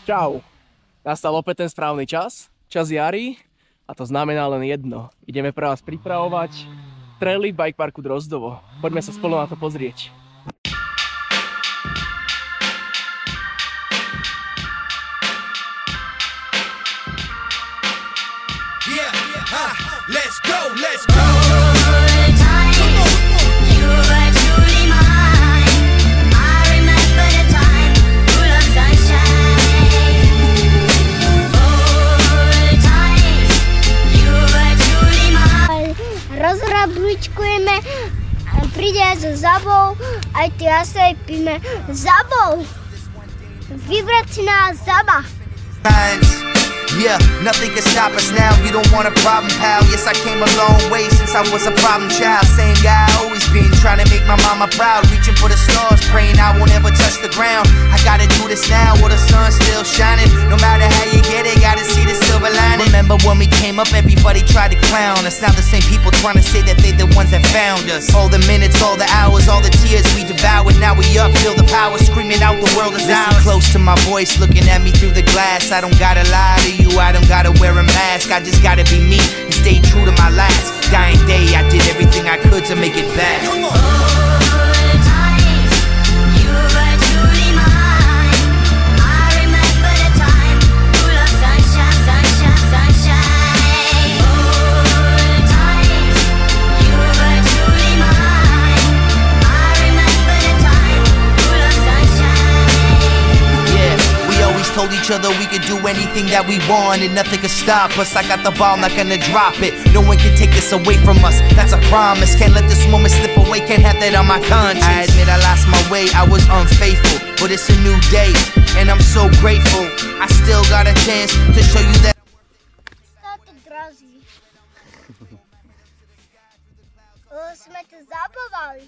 Čau. Nastal opäť ten správny čas, čas jary, a to znamená len jedno. Ideme pre vás pripravovať traily v bike parku Drozdovo. Poďme sa spolu na to pozrieť. Let's go, let's go. Rozrabličkujeme, príde so Zabou, aj ty a sa píme Zabou. Vybrať si nás Zaba. Yeah, nothing can stop us now. You don't want a problem, pal. Yes, I came a long way since I was a problem child. Same guy I always been, trying to make my mama proud. Reaching for the stars, praying I won't ever touch the ground. I gotta do this now while the sun's still shining. No matter how you get it, gotta see the silver lining. Remember when we came up, everybody tried to clown us. Now the same people trying to say that they're the ones that found us. All the minutes, all the hours, all the tears we devoured. Now we up, feel the power, screaming out the world is ours. Listen close to my voice, looking at me through the glass. I don't gotta lie to you, I don't gotta wear a mask. I just gotta be me and stay true to my last dying day. I did everything I could to make it back. Come on. Told each other we could do anything that we want and nothing could stop us. I got the ball, not gonna drop it. No one can take this away from us, that's a promise. Can't let this moment slip away, can't have that on my conscience. I admit I lost my way, I was unfaithful, but it's a new day and I'm so grateful. I still got a chance to show you that. Táto drazí. Sme to zabavali.